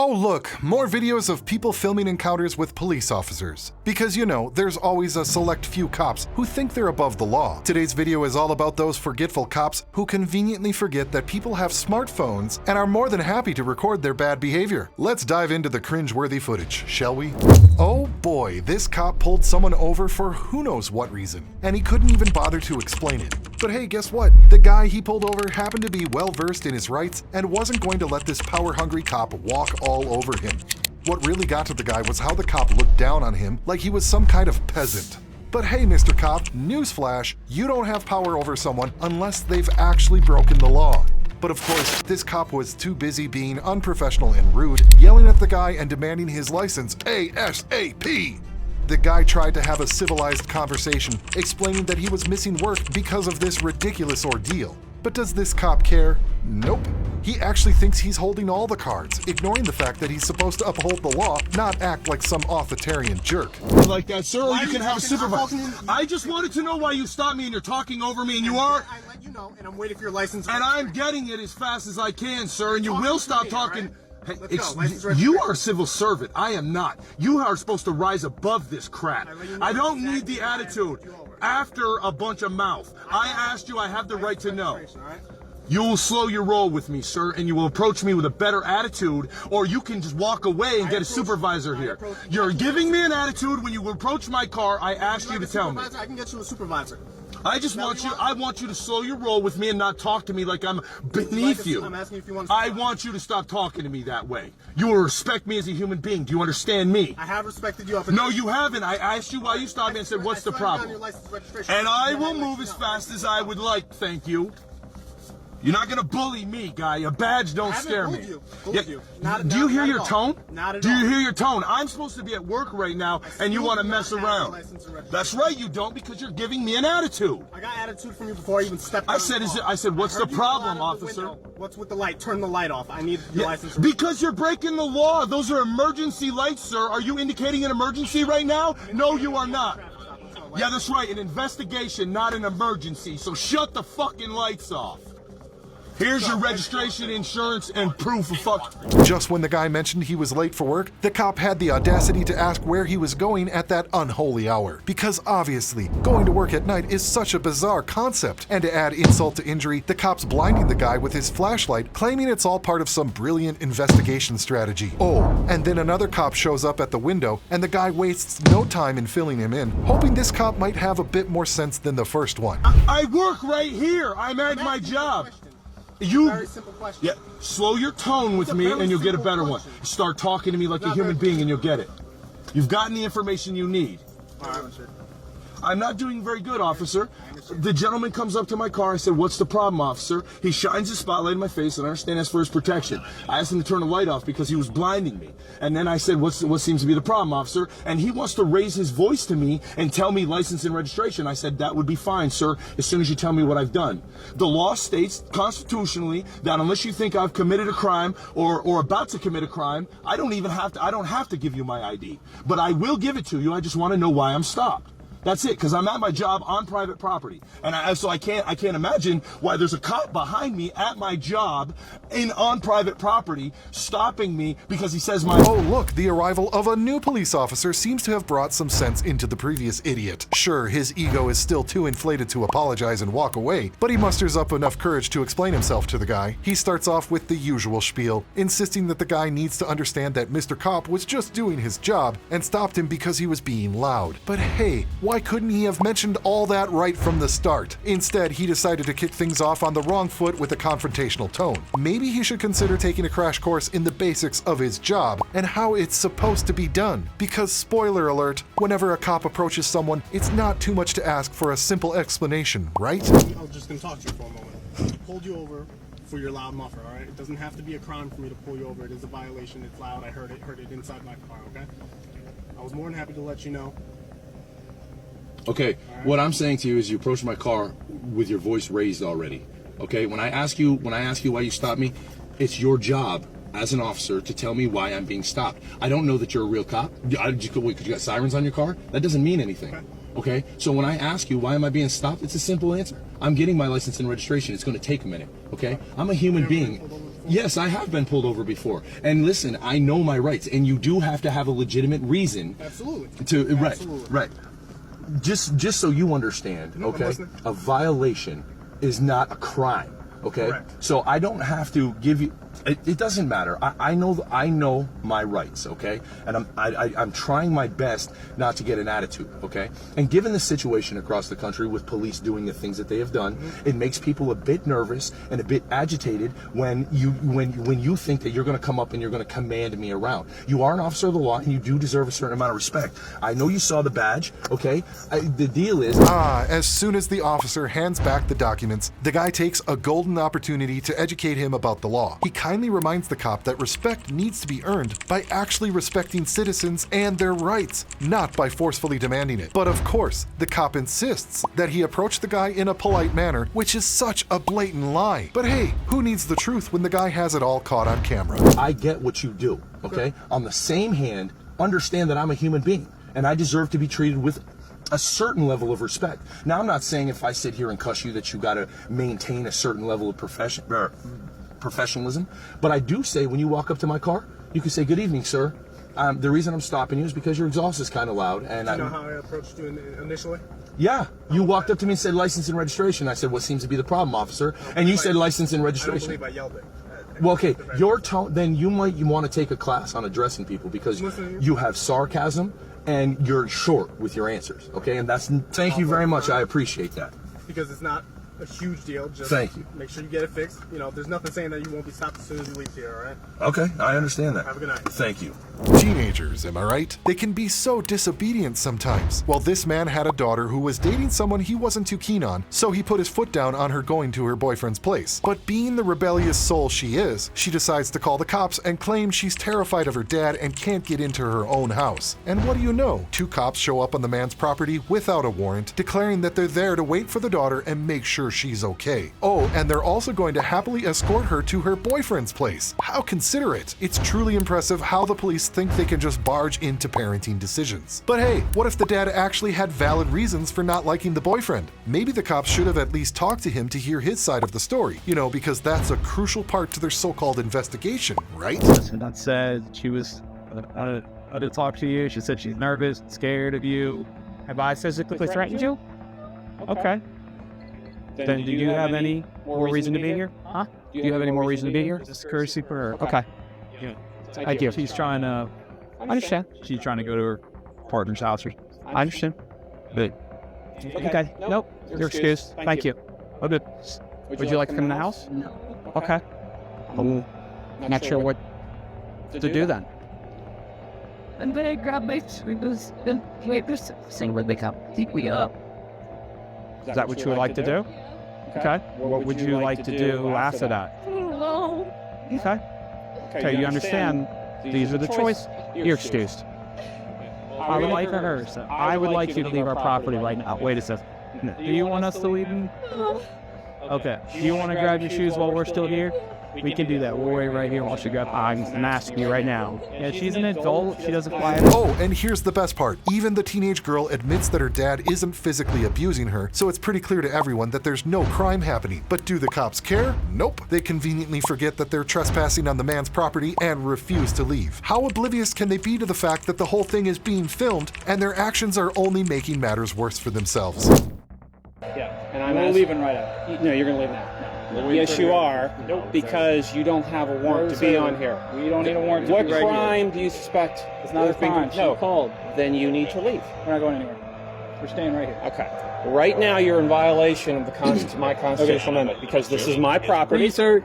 Oh look, more videos of people filming encounters with police officers. Because you know, there's always a select few cops who think they're above the law. Today's video is all about those forgetful cops who conveniently forget that people have smartphones and are more than happy to record their bad behavior. Let's dive into the cringe-worthy footage, shall we? Oh boy, this cop pulled someone over for who knows what reason, and he couldn't even bother to explain it. But hey, guess what? The guy he pulled over happened to be well-versed in his rights and wasn't going to let this power-hungry cop walk all over him. What really got to the guy was how the cop looked down on him like he was some kind of peasant. But hey, Mr. Cop, newsflash, you don't have power over someone unless they've actually broken the law. But of course, this cop was too busy being unprofessional and rude, yelling at the guy and demanding his license ASAP. The guy tried to have a civilized conversation, explaining that he was missing work because of this ridiculous ordeal. But does this cop care? Nope. He actually thinks he's holding all the cards, ignoring the fact that he's supposed to uphold the law, not act like some authoritarian jerk. Like that, sir, or you can have a supervisor. I just wanted to know why you stopped me and you're talking over me and you are. I let you know, and I'm waiting for your license. And I'm getting it as fast as I can, sir, and you will stop talking. Hey, go. you are a civil servant. I am not. You are supposed to rise above this crap. I don't need the attitude. After a bunch of mouth. I asked you, I have the right to know. You will slow your roll with me, sir, and you will approach me with a better attitude, or you can just walk away and get a supervisor here. You're giving me an attitude when you approach my car. I asked you to tell me. I can get you a supervisor. I want you to slow your roll with me and not talk to me like I'm beneath you. I'm asking if you want to. I want you to stop talking to me that way. You will respect me as a human being. Do you understand me? I have respected you up until. No, you haven't. I asked you why you stopped me and said, what's the problem? And I will move as fast as I would like, thank you. You're not gonna bully me, guy. A badge don't scare me. Do you hear your tone? Do you hear your tone? I'm supposed to be at work right now, and you want to mess around. That's right, you don't, because you're giving me an attitude. I got attitude from you before I even stepped out. I said, what's the problem, officer? What's with the light? Turn the light off. I need your license. Because you're breaking the law. Those are emergency lights, sir. Are you indicating an emergency right now? No, you are not. Yeah, that's right. An investigation, not an emergency. So shut the fucking lights off. Here's your registration, insurance, and proof of fuck. Just when the guy mentioned he was late for work, the cop had the audacity to ask where he was going at that unholy hour. Because obviously, going to work at night is such a bizarre concept. And to add insult to injury, the cop's blinding the guy with his flashlight, claiming it's all part of some brilliant investigation strategy. Oh, and then another cop shows up at the window, and the guy wastes no time in filling him in, hoping this cop might have a bit more sense than the first one. I work right here. I'm at my job. Very simple question. Yeah, slow your tone with me and you'll get a better one. Start talking to me like a human being and you'll get it. You've gotten the information you need. I'm not doing very good, officer. The gentleman comes up to my car. I said, what's the problem, officer? He shines his spotlight in my face, and I understand that's for his protection. I asked him to turn the light off because he was blinding me. And then I said, what seems to be the problem, officer? And he wants to raise his voice to me and tell me license and registration. I said, that would be fine, sir, as soon as you tell me what I've done. The law states constitutionally that unless you think I've committed a crime or about to commit a crime, I don't have to give you my ID. But I will give it to you. I just want to know why I'm stopped. That's it, because I'm at my job on private property, and so I can't imagine why there's a cop behind me at my job on private property stopping me because he says my. Oh look, the arrival of a new police officer seems to have brought some sense into the previous idiot. Sure, his ego is still too inflated to apologize and walk away, but he musters up enough courage to explain himself to the guy. He starts off with the usual spiel, insisting that the guy needs to understand that Mr. Cop was just doing his job and stopped him because he was being loud. But hey, why couldn't he have mentioned all that right from the start? Instead, he decided to kick things off on the wrong foot with a confrontational tone. Maybe he should consider taking a crash course in the basics of his job and how it's supposed to be done. Because, spoiler alert, whenever a cop approaches someone, it's not too much to ask for a simple explanation, right? I'm just gonna talk to you for a moment. I pulled you over for your loud muffler, all right? It doesn't have to be a crime for me to pull you over. It is a violation. It's loud. I heard it inside my car, okay? I was more than happy to let you know. Okay, what I'm saying to you is you approach my car with your voice raised already. Okay, when I ask you why you stopped me, it's your job as an officer to tell me why I'm being stopped. I don't know that you're a real cop. Wait, because you got sirens on your car? That doesn't mean anything. Okay, so when I ask you why am I being stopped, it's a simple answer. I'm getting my license and registration. It's going to take a minute. Okay, I'm a human being. Yes, I have been pulled over before. And listen, I know my rights, and you do have to have a legitimate reason. Absolutely. To Absolutely. Right. Just so you understand, No, I'm okay? listening. A violation is not a crime, okay? Correct. So I don't have to give you. It doesn't matter. I know my rights, okay? And I'm trying my best not to get an attitude, okay? And given the situation across the country with police doing the things that they have done, it makes people a bit nervous and a bit agitated when you think that you're going to come up and you're going to command me around. You are an officer of the law, and you do deserve a certain amount of respect. I know you saw the badge, okay? The deal is... As soon as the officer hands back the documents, the guy takes a golden opportunity to educate him about the law. He kindly reminds the cop that respect needs to be earned by actually respecting citizens and their rights, not by forcefully demanding it. But of course, the cop insists that he approach the guy in a polite manner, which is such a blatant lie. But hey, who needs the truth when the guy has it all caught on camera? I get what you do, okay? On the same hand, understand that I'm a human being, and I deserve to be treated with a certain level of respect. Now, I'm not saying if I sit here and cuss you that you got to maintain a certain level of professionalism, but I do say when you walk up to my car, you can say, "Good evening, sir. The reason I'm stopping you is because your exhaust is kind of loud." And Do you know how I approached you initially? Yeah, you walked up to me and said license and registration. I said, "What seems to be the problem, officer?" And you said license and registration. I don't believe I yelled it. Well, okay, your tone, then you want to take a class on addressing people because you have sarcasm and you're short with your answers, okay? And thank you very much. I appreciate that. Because it's not a huge deal. Just thank you. Make sure you get it fixed. You know, there's nothing saying that you won't be stopped as soon as you leave here, all right? Okay, I understand that. Have a good night. Thank you. Teenagers, am I right? They can be so disobedient sometimes. Well, this man had a daughter who was dating someone he wasn't too keen on, so he put his foot down on her going to her boyfriend's place. But being the rebellious soul she is, she decides to call the cops and claim she's terrified of her dad and can't get into her own house. And what do you know? 2 cops show up on the man's property without a warrant, declaring that they're there to wait for the daughter and make sure she's okay. Oh, and they're also going to happily escort her to her boyfriend's place. How considerate. It's truly impressive how the police think they can just barge into parenting decisions. But hey, what if the dad actually had valid reasons for not liking the boyfriend? Maybe the cops should have at least talked to him to hear his side of the story, you know, because that's a crucial part to their so-called investigation, right? That said she was to talk to you. She said she's nervous, scared of you. Have I physically threatened you? Okay. Then do you have any more reason to be here? Huh? Do you have any more reason to be here? Just courtesy for her. Okay. Yeah. I do. She's trying to... I understand. She's trying to go to her partner's house. I understand. But... Okay. Nope. You're excused. Thank you. Oh, good. Would you like to come in the house? No. Okay. I'm not sure what to do then. And then I grab my sweepers and papers, sing with the cup. Keep me up. Is that what you would like to do? Okay. What would you like to do after that? No. Okay. Okay, you understand these are the choices. You're excused. I would like her. So I would like you to leave our property right now. Wait a second. Do you want us to leave? Okay. Do you want to grab your shoes while we're still here? We can do that. We'll wait right here while she grabs. I'm asking you right now. Yeah, she's an adult. She doesn't fly. Oh, and here's the best part. Even the teenage girl admits that her dad isn't physically abusing her, so it's pretty clear to everyone that there's no crime happening. But do the cops care? Nope. They conveniently forget that they're trespassing on the man's property and refuse to leave. How oblivious can they be to the fact that the whole thing is being filmed and their actions are only making matters worse for themselves? Yeah, and we're leaving right out. No, you're going to leave now. No. Yes, you are, because you don't have a warrant to be on here. We don't need a warrant to be right here. What crime do you suspect? It's not a crime. No. Called. Then you need to leave. We're not going anywhere. We're staying right here. Okay. Right now, you're in violation of the my constitutional amendment because this is my property. Please, sir.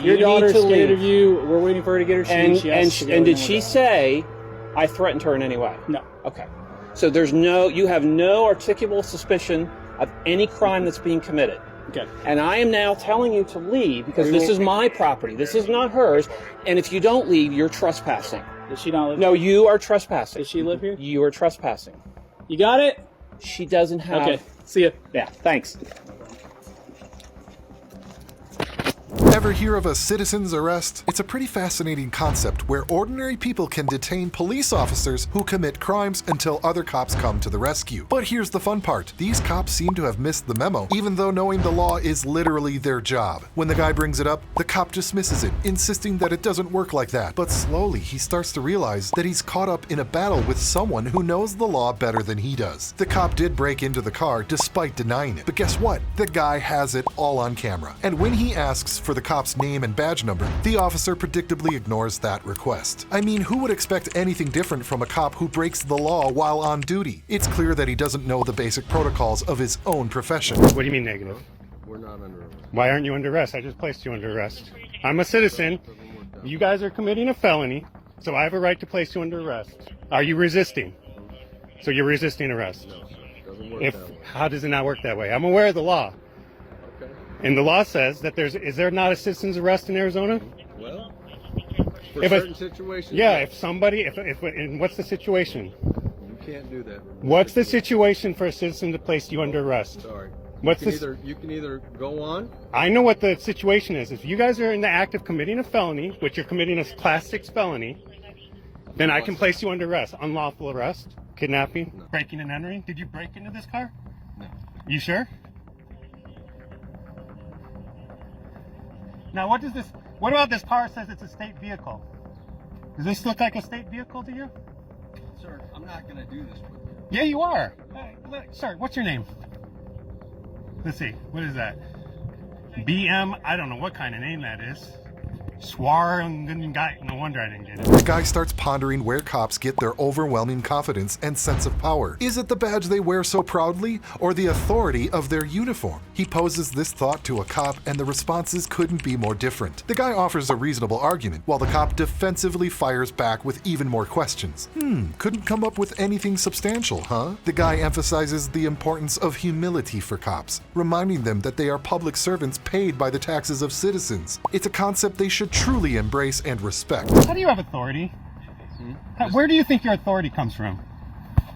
Your daughter's scared of you. We're waiting for her to get her shoes. And did she say I threatened her in any way? No. Okay. So you have no articulable suspicion of any crime that's being committed. Okay. And I am now telling you to leave because this is my property. This is not hers. And if you don't leave, you're trespassing. Does she not live here? No, you are trespassing. Does she live here? You are trespassing. You got it? She doesn't have... Okay. See ya. Yeah, thanks. Ever hear of a citizen's arrest? It's a pretty fascinating concept where ordinary people can detain police officers who commit crimes until other cops come to the rescue. But here's the fun part. These cops seem to have missed the memo, even though knowing the law is literally their job. When the guy brings it up, the cop dismisses it, insisting that it doesn't work like that. But slowly, he starts to realize that he's caught up in a battle with someone who knows the law better than he does. The cop did break into the car despite denying it. But guess what? The guy has it all on camera. And when he asks for the cop's name and badge number, the officer predictably ignores that request. I mean, who would expect anything different from a cop who breaks the law while on duty? It's clear that he doesn't know the basic protocols of his own profession. What do you mean negative? We're not under arrest. Why aren't you under arrest? I just placed you under arrest. I'm a citizen. You guys are committing a felony, so I have a right to place you under arrest. Are you resisting? So you're resisting arrest. No, doesn't work that way. How does it not work that way? I'm aware of the law. Okay. And the law says that is there not a citizen's arrest in Arizona? Well, for If certain situations. Yeah, and what's the situation? You can't do that. What's the situation for a citizen to place you under arrest? Sorry. What's you this? can either go on. I know what the situation is. If you guys are in the act of committing a felony, which you're committing a class 6 felony, then I can place you under arrest. Unlawful arrest, kidnapping, No. breaking and entering. Did you break into this car? No. You sure? Now, what about this car says it's a state vehicle? Does this look like a state vehicle to you? Sir, I'm not going to do this with you. Yeah, you are. Sir, what's your name? Let's see. What is that? BM? I don't know what kind of name that is. Guy. No wonder I didn't get it. The guy starts pondering where cops get their overwhelming confidence and sense of power. Is it the badge they wear so proudly, or the authority of their uniform? He poses this thought to a cop, and the responses couldn't be more different. The guy offers a reasonable argument, while the cop defensively fires back with even more questions. Couldn't come up with anything substantial, huh? The guy emphasizes the importance of humility for cops, reminding them that they are public servants paid by the taxes of citizens. It's a concept they should truly embrace and respect. How do you have authority? Where do you think your authority comes from?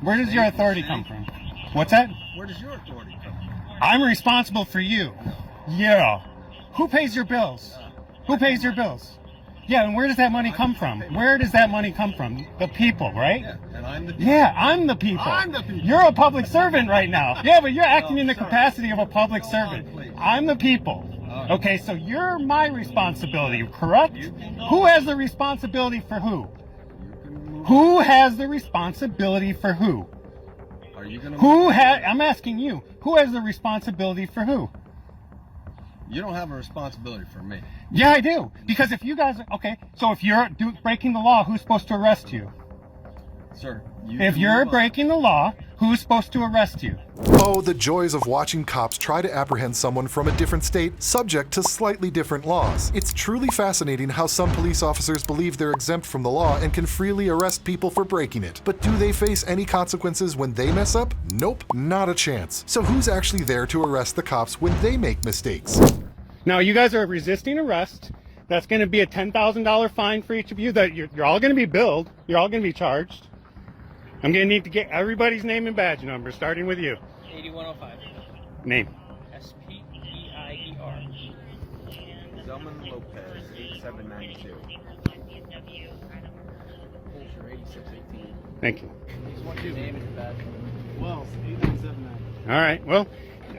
Where does your authority come from? What's that? Where does your authority come from? I'm responsible for you. Yeah. Who pays your bills? Who pays your bills? Yeah, and where does that money come from? Where does that money come from? The people, right? Yeah, and I'm the people. Yeah, I'm the people. I'm the people. You're a public servant right now. Yeah, but you're acting in the capacity of a public servant. I'm the people. Okay, so you're my responsibility, correct? Who has the responsibility for who? Who has the responsibility for who? Are you going Who I'm asking you, who has the responsibility for who? You don't have a responsibility for me. Yeah, I do. Because if you guys, okay, so if you're breaking the law, who's supposed to arrest you? Sir, If you're breaking the law, who's supposed to arrest you? Oh, the joys of watching cops try to apprehend someone from a different state subject to slightly different laws. It's truly fascinating how some police officers believe they're exempt from the law and can freely arrest people for breaking it. But do they face any consequences when they mess up? Nope, not a chance. So who's actually there to arrest the cops when they make mistakes? Now, you guys are resisting arrest. That's going to be a $10,000 fine for each of you. That you're all going to be billed. You're all going to be charged. I'm going to need to get everybody's name and badge number, starting with you. 8105. Name. S-P-E-I-E-R. Zelman Lopez, 8792. Holster, 8618. Thank you. Name and badge. Wells, 8979. All right. Well,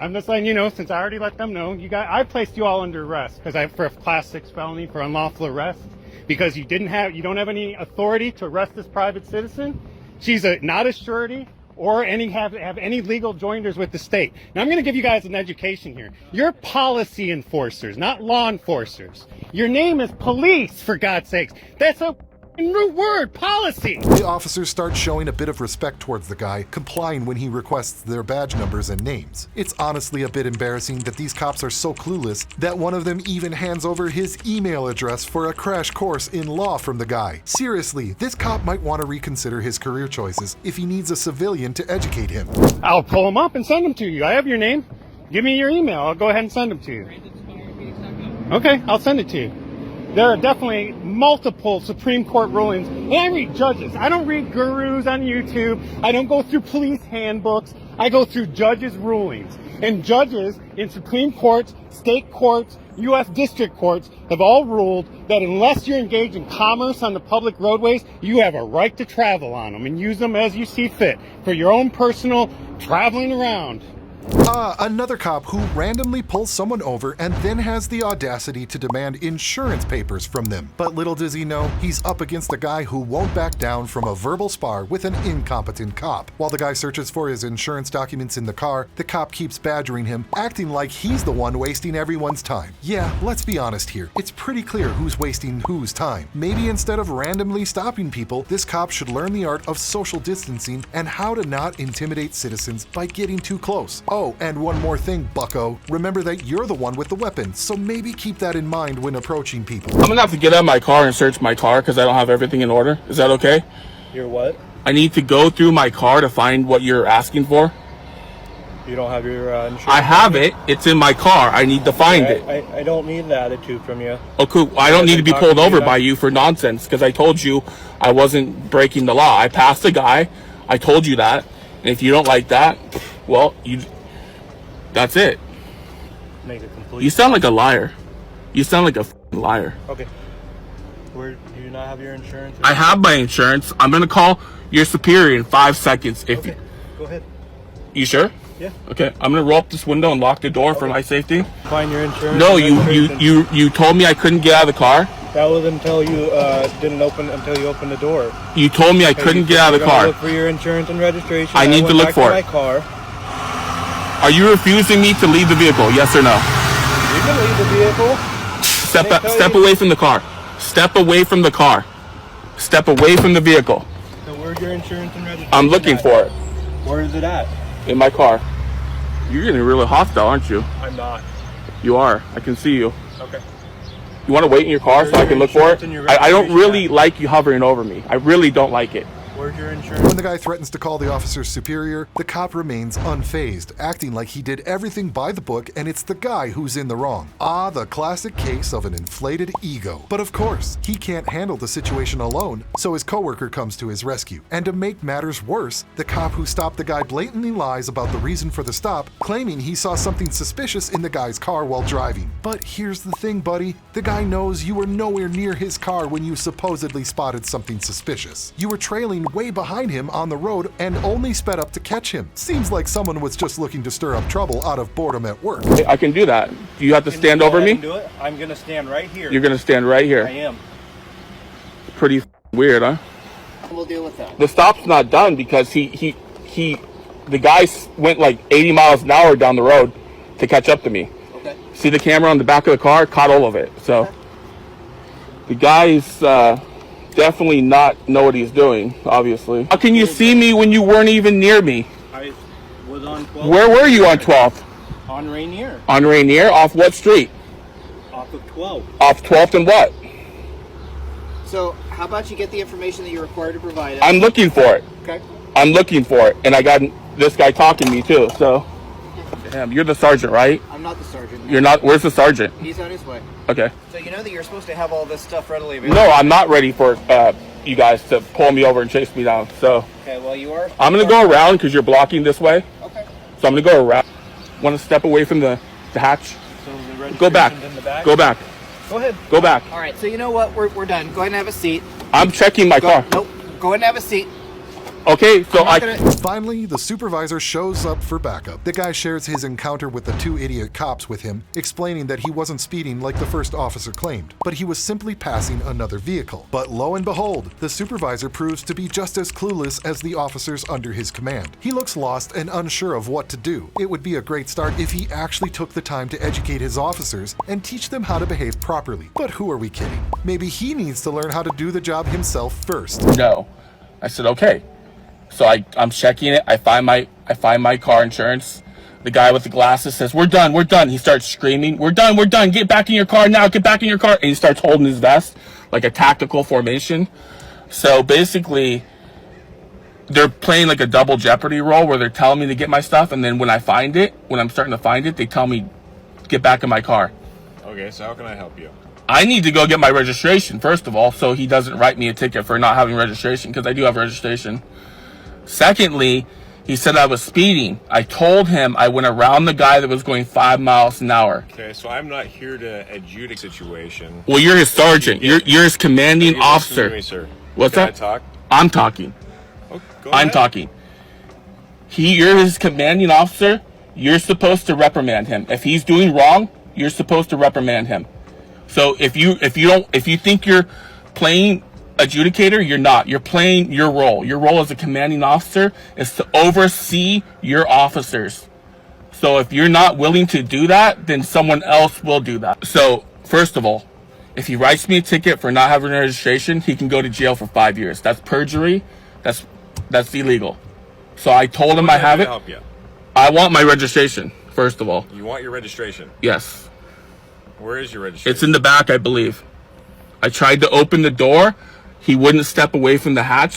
I'm just letting you know, since I already let them know, I placed you all under arrest for a class 6 felony for unlawful arrest because you don't have any authority to arrest this private citizen. She's not a surety or have any legal joinders with the state. Now, I'm going to give you guys an education here. You're policy enforcers, not law enforcers. Your name is police, for God's sakes. That's a root word, policy. The officers start showing a bit of respect towards the guy, complying when he requests their badge numbers and names. It's honestly a bit embarrassing that these cops are so clueless that one of them even hands over his email address for a crash course in law from the guy. Seriously, this cop might want to reconsider his career choices if he needs a civilian to educate him. I'll pull them up and send them to you. I have your name. Give me your email. I'll go ahead and send them to you. Okay, I'll send it to you. There are definitely multiple Supreme Court rulings. And I read judges. I don't read gurus on YouTube. I don't go through police handbooks. I go through judges' rulings. And judges in Supreme Courts, state courts, U.S. district courts have all ruled that unless you're engaged in commerce on the public roadways, you have a right to travel on them and use them as you see fit for your own personal traveling around. Another cop who randomly pulls someone over and then has the audacity to demand insurance papers from them. But little does he know, he's up against a guy who won't back down from a verbal spar with an incompetent cop. While the guy searches for his insurance documents in the car, the cop keeps badgering him, acting like he's the one wasting everyone's time. Yeah, let's be honest here. It's pretty clear who's wasting whose time. Maybe instead of randomly stopping people, this cop should learn the art of social distancing and how to not intimidate citizens by getting too close. Oh, and one more thing, bucko. Remember that you're the one with the weapon, so maybe keep that in mind when approaching people. I'm gonna have to get out of my car and search my car because I don't have everything in order. Is that okay? Your what? I need to go through my car to find what you're asking for. You don't have your insurance? I have it. It's in my car. I need to find it. I don't need the attitude from you. Oh, cool. I don't need to be pulled over by you for nonsense because I told you I wasn't breaking the law. I passed the guy. I told you that. And if you don't like that, well, that's it. Make a complete. You sound like a liar. You sound like a liar. Okay. Do you not have your insurance? I have my insurance. I'm going to call your superior in 5 seconds. Okay. Go ahead. You sure? Yeah. Okay. I'm going to roll up this window and lock the door for my safety. Find your insurance. No, you told me I couldn't get out of the car. That was until you until you opened the door. You told me I couldn't get out of the car. Look for your insurance and registration. I need to look for it. My car. Are you refusing me to leave the vehicle? Yes or no? You can leave the vehicle. Step away from the car. Step away from the car. Step away from the vehicle. So where's your insurance and registration? I'm looking for it. Where is it at? In my car. You're getting really hostile, aren't you? I'm not. You are. I can see you. Okay. You want to wait in your car so I can look for it? I don't really like you hovering over me. I really don't like it. Where's your insurance? When the guy threatens to call the officer's superior, the cop remains unfazed, acting like he did everything by the book and it's the guy who's in the wrong. Ah, the classic case of an inflated ego. But of course, he can't handle the situation alone, so his coworker comes to his rescue. And to make matters worse, the cop who stopped the guy blatantly lies about the reason for the stop, claiming he saw something suspicious in the guy's car while driving. But here's the thing, buddy. The guy knows you were nowhere near his car when you supposedly spotted something suspicious. You were trailing way behind him on the road and only sped up to catch him. Seems like someone was just looking to stir up trouble out of boredom at work. I can do that. Do you have to stand over me? Do it. I'm gonna stand right here. You're gonna stand right here. I am. Pretty weird, huh? We'll deal with that. The stop's not done because the guy went like 80 miles an hour down the road to catch up to me. Okay. See the camera on the back of the car? Caught all of it. So okay. The guy's definitely not know what he's doing, obviously. How can you see me when you weren't even near me? I was on 12th. Where were you on 12th? On Rainier. On Rainier? Off what street? Off of 12th. Off 12th and what? So, how about you get the information that you're required to provide us? I'm looking for it. Okay. I'm looking for it. And I got this guy talking to me too, so. Damn, you're the sergeant, right? I'm not the sergeant. You're not? Where's the sergeant? He's on his way. Okay. So you know that you're supposed to have all this stuff readily available? No, I'm not ready for you guys to pull me over and chase me down, so. Okay, well you are. I'm gonna go around because you're blocking this way. Okay. So I'm gonna go around. Want to step away from the hatch? So the Go back. registration's in the back? Go back. Go ahead. Go back. All right, so you know what? We're done. Go ahead and have a seat. I'm checking my car. Nope. Go ahead and have a seat. Okay, so Finally, the supervisor shows up for backup. The guy shares his encounter with the two idiot cops with him, explaining that he wasn't speeding like the first officer claimed, but he was simply passing another vehicle. But lo and behold, the supervisor proves to be just as clueless as the officers under his command. He looks lost and unsure of what to do. It would be a great start if he actually took the time to educate his officers and teach them how to behave properly. But who are we kidding? Maybe he needs to learn how to do the job himself first. no. I said okay. So I'm checking it. I find my car insurance. The guy with the glasses says, "We're done. We're done." He starts screaming, "We're done. We're done. Get back in your car now. Get back in your car." And he starts holding his vest like a tactical formation. So basically, they're playing like a double jeopardy role where they're telling me to get my stuff, and then when I'm starting to find it, they tell me, "Get back in my car." Okay, so how can I help you? I need to go get my registration, first of all, so he doesn't write me a ticket for not having registration, because I do have registration. Secondly, He said I was speeding. I told him I went around the guy that was going 5 miles an hour. Okay, so I'm not here to adjudicate the situation. Well, you're his sergeant. You're his commanding officer. To me, sir. What's Can that? I talk? I'm talking. Oh, go I'm ahead. talking. You're his commanding officer. You're supposed to reprimand him. If he's doing wrong, you're supposed to reprimand him. So if you think you're playing adjudicator, you're not. You're playing your role. Your role as a commanding officer is to oversee your officers. So if you're not willing to do that, then someone else will do that. So first of all, if he writes me a ticket for not having registration, he can go to jail for 5 years. That's perjury. That's illegal. So I told him I have it. Help you. I want my registration, first of all. You want your registration? Yes. Where is your registration? It's in the back, I believe. I tried to open the door. He wouldn't step away from the hatch,